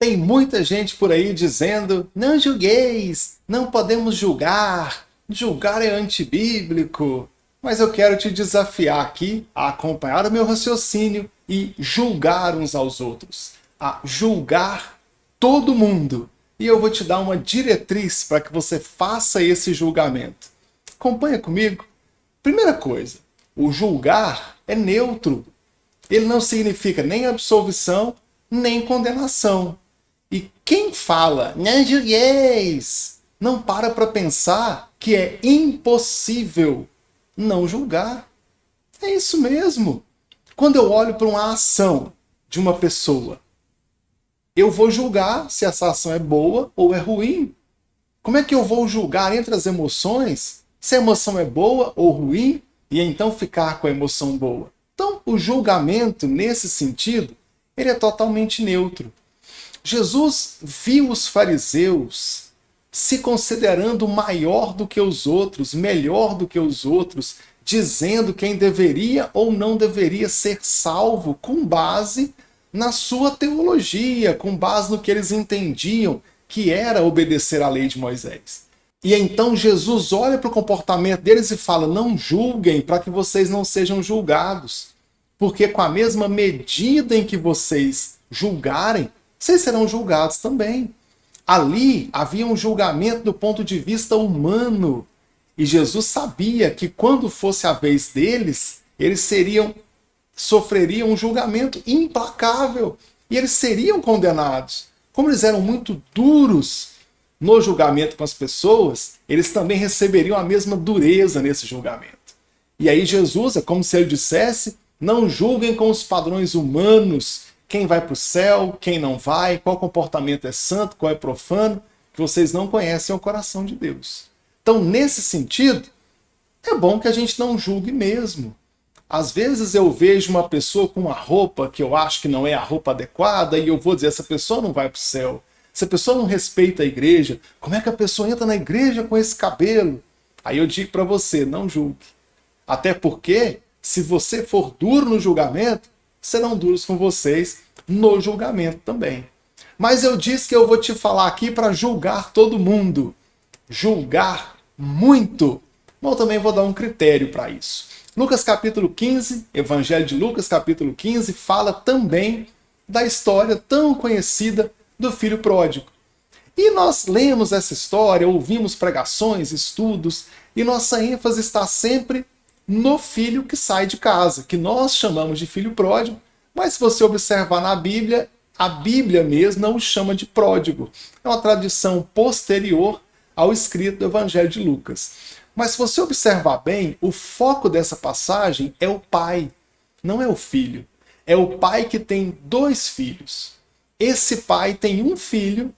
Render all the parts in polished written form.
Tem muita gente por aí dizendo: não julgueis, não podemos julgar, julgar é antibíblico. Mas eu quero te desafiar aqui a acompanhar o meu raciocínio e julgar uns aos outros, a julgar todo mundo. E eu vou te dar uma diretriz para que você faça esse julgamento. Acompanha comigo. Primeira coisa, o julgar é neutro. Ele não significa nem absolvição, nem condenação. E quem fala, não julgueis, não para pensar que é impossível não julgar. É isso mesmo. Quando eu olho para uma ação de uma pessoa, eu vou julgar se essa ação é boa ou é ruim. Como é que eu vou julgar entre as emoções se a emoção é boa ou ruim e então ficar com a emoção boa? Então, o julgamento, nesse sentido, ele é totalmente neutro. Jesus viu os fariseus se considerando maior do que os outros, melhor do que os outros, dizendo quem deveria ou não deveria ser salvo com base na sua teologia, com base no que eles entendiam que era obedecer à lei de Moisés. E então Jesus olha para o comportamento deles e fala: não julguem para que vocês não sejam julgados, porque com a mesma medida em que vocês julgarem, vocês serão julgados também. Ali havia um julgamento do ponto de vista humano. E Jesus sabia que quando fosse a vez deles, eles sofreriam um julgamento implacável. E eles seriam condenados. Como eles eram muito duros no julgamento com as pessoas, eles também receberiam a mesma dureza nesse julgamento. E aí Jesus, é como se ele dissesse: não julguem com os padrões humanos quem vai para o céu, quem não vai, qual comportamento é santo, qual é profano, que vocês não conhecem o coração de Deus. Então, nesse sentido, é bom que a gente não julgue mesmo. Às vezes eu vejo uma pessoa com uma roupa que eu acho que não é a roupa adequada e eu vou dizer: essa pessoa não vai para o céu, essa pessoa não respeita a igreja, como é que a pessoa entra na igreja com esse cabelo? Aí eu digo para você: não julgue. Até porque, se você for duro no julgamento, serão duros com vocês no julgamento também. Mas eu disse que eu vou te falar aqui para julgar todo mundo. Julgar muito. Bom, também vou dar um critério para isso. Lucas capítulo 15, Evangelho de Lucas capítulo 15, fala também da história tão conhecida do filho pródigo. E nós lemos essa história, ouvimos pregações, estudos, e nossa ênfase está sempre no filho que sai de casa, que nós chamamos de filho pródigo, mas se você observar na Bíblia, a Bíblia mesmo não o chama de pródigo. É uma tradição posterior ao escrito do Evangelho de Lucas. Mas se você observar bem, o foco dessa passagem é o pai, não é o filho. É o pai que tem dois filhos. Esse pai tem um filho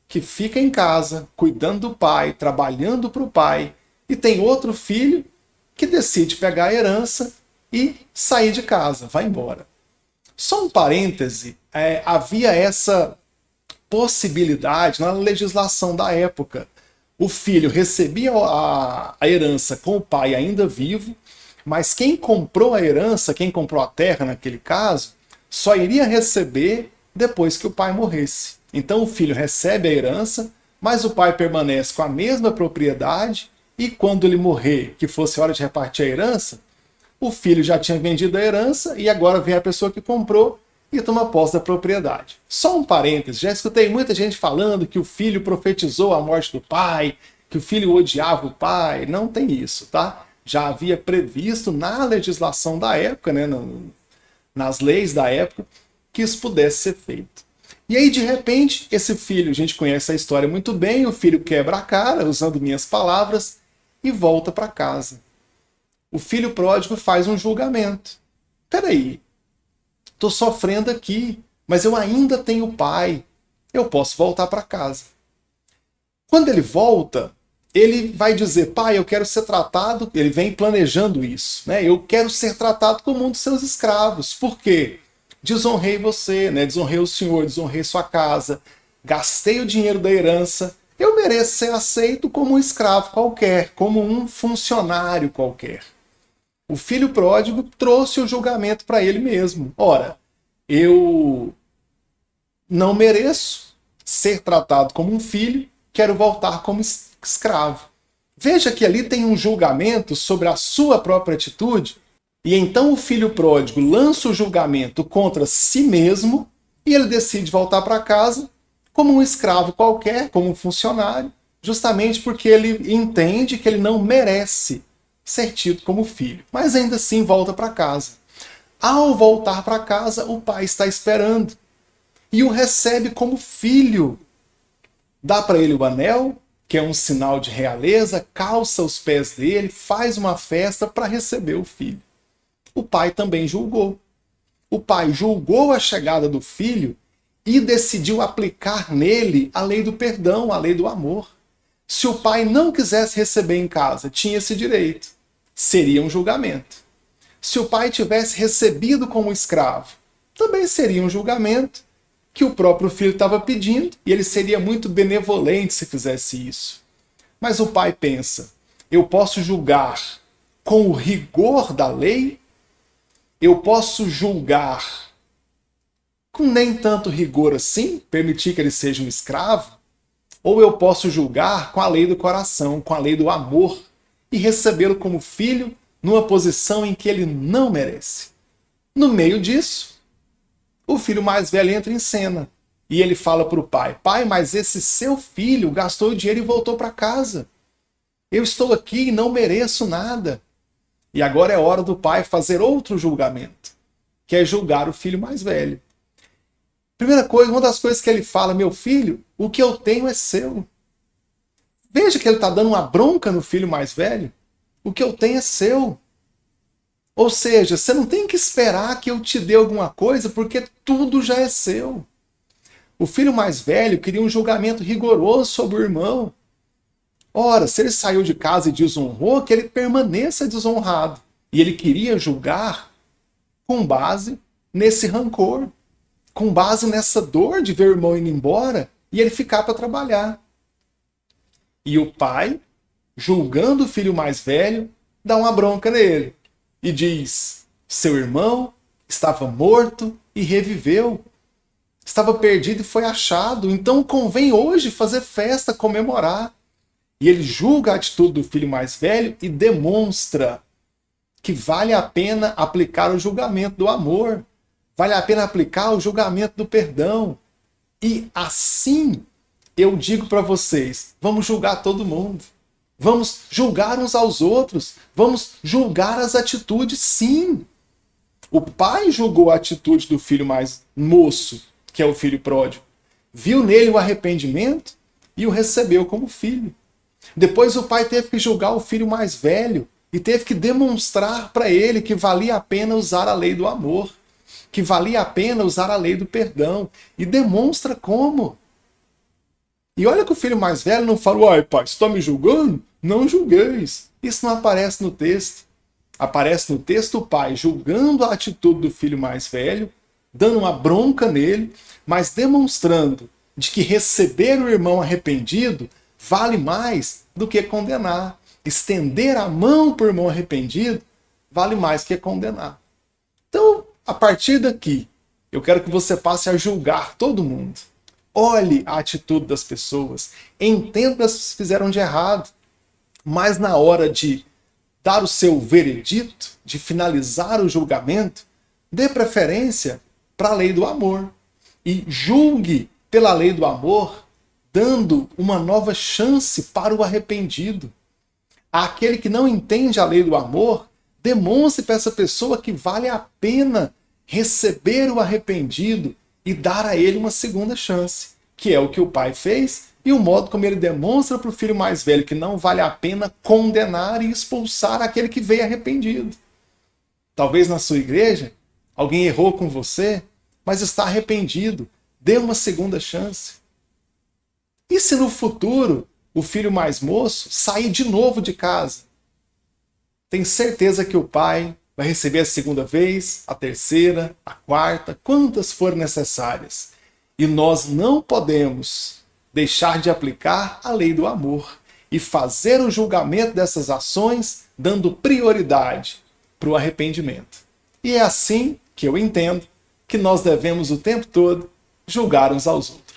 que fica em casa, cuidando do pai, trabalhando para o pai, e tem outro filho que decide pegar a herança e sair de casa, vai embora. Só um parêntese, havia essa possibilidade na legislação da época. O filho recebia a herança com o pai ainda vivo, mas quem comprou a herança, quem comprou a terra naquele caso, só iria receber depois que o pai morresse. Então o filho recebe a herança, mas o pai permanece com a mesma propriedade. E quando ele morrer, que fosse hora de repartir a herança, o filho já tinha vendido a herança e agora vem a pessoa que comprou e toma posse da propriedade. Só um parênteses, já escutei muita gente falando que o filho profetizou a morte do pai, que o filho odiava o pai. Não tem isso, tá? Já havia previsto na legislação da época, né, nas leis da época, que isso pudesse ser feito. E aí, de repente, esse filho, a gente conhece a história muito bem, o filho quebra a cara, usando minhas palavras, e volta para casa. O filho pródigo faz um julgamento. Peraí, estou sofrendo aqui, mas eu ainda tenho pai. Eu posso voltar para casa. Quando ele volta, ele vai dizer: pai, eu quero ser tratado, ele vem planejando isso, né? Eu quero ser tratado como um dos seus escravos. Por quê? Desonrei você, né? Desonrei o senhor, desonrei sua casa, gastei o dinheiro da herança. Eu mereço ser aceito como um escravo qualquer, como um funcionário qualquer. O filho pródigo trouxe o julgamento para ele mesmo. Ora, eu não mereço, ser tratado como um filho, quero voltar como escravo. Veja que ali tem um julgamento sobre a sua própria atitude, e então o filho pródigo lança o julgamento contra si mesmo, e ele decide voltar para casa como um escravo qualquer, como um funcionário, justamente porque ele entende que ele não merece ser tido como filho. Mas ainda assim volta para casa. Ao voltar para casa, o pai está esperando e o recebe como filho. Dá para ele o anel, que é um sinal de realeza, calça os pés dele, faz uma festa para receber o filho. O pai também julgou. O pai julgou a chegada do filho e decidiu aplicar nele a lei do perdão, a lei do amor. Se o pai não quisesse receber em casa, tinha esse direito. Seria um julgamento. Se o pai tivesse recebido como escravo, também seria um julgamento que o próprio filho estava pedindo, e ele seria muito benevolente se fizesse isso. Mas o pai pensa, eu posso julgar com o rigor da lei, eu posso julgar com nem tanto rigor assim, permitir que ele seja um escravo, ou eu posso julgar com a lei do coração, com a lei do amor, e recebê-lo como filho numa posição em que ele não merece. No meio disso, o filho mais velho entra em cena e ele fala para o pai, pai, mas esse seu filho gastou o dinheiro e voltou para casa. Eu estou aqui e não mereço nada. E agora é hora do pai fazer outro julgamento, que é julgar o filho mais velho. Primeira coisa, uma das coisas que ele fala, meu filho, o que eu tenho é seu. Veja que ele está dando uma bronca no filho mais velho. O que eu tenho é seu. Ou seja, você não tem que esperar que eu te dê alguma coisa, porque tudo já é seu. O filho mais velho queria um julgamento rigoroso sobre o irmão. Ora, se ele saiu de casa e desonrou, que ele permaneça desonrado. E ele queria julgar com base nesse rancor, com base nessa dor de ver o irmão indo embora e ele ficar para trabalhar. E o pai, julgando o filho mais velho, dá uma bronca nele e diz, seu irmão estava morto e reviveu. Estava perdido e foi achado, então convém hoje fazer festa, comemorar. E ele julga a atitude do filho mais velho e demonstra que vale a pena aplicar o julgamento do amor, vale a pena aplicar o julgamento do perdão. E assim, eu digo para vocês, vamos julgar todo mundo. Vamos julgar uns aos outros. Vamos julgar as atitudes, sim. O pai julgou a atitude do filho mais moço, que é o filho pródigo. Viu nele o arrependimento e o recebeu como filho. Depois o pai teve que julgar o filho mais velho e teve que demonstrar para ele que valia a pena usar a lei do amor, que valia a pena usar a lei do perdão. E demonstra como. E olha que o filho mais velho não fala, uai pai, você está me julgando? Não julgueis. Isso não aparece no texto. Aparece no texto o pai julgando a atitude do filho mais velho, dando uma bronca nele, mas demonstrando de que receber o irmão arrependido vale mais do que condenar. Estender a mão para o irmão arrependido vale mais que condenar. Então, a partir daqui, eu quero que você passe a julgar todo mundo. Olhe a atitude das pessoas, entenda se fizeram de errado, mas na hora de dar o seu veredito, de finalizar o julgamento, dê preferência para a lei do amor e julgue pela lei do amor, dando uma nova chance para o arrependido. Aquele que não entende a lei do amor, demonstre para essa pessoa que vale a pena receber o arrependido e dar a ele uma segunda chance, que é o que o pai fez e o modo como ele demonstra para o filho mais velho que não vale a pena condenar e expulsar aquele que veio arrependido. Talvez na sua igreja alguém errou com você, mas está arrependido. Dê uma segunda chance. E se no futuro o filho mais moço sair de novo de casa? Tem certeza que o pai vai receber a segunda vez, a terceira, a quarta, quantas forem necessárias. E nós não podemos deixar de aplicar a lei do amor e fazer o julgamento dessas ações dando prioridade para o arrependimento. E é assim que eu entendo que nós devemos o tempo todo julgar uns aos outros.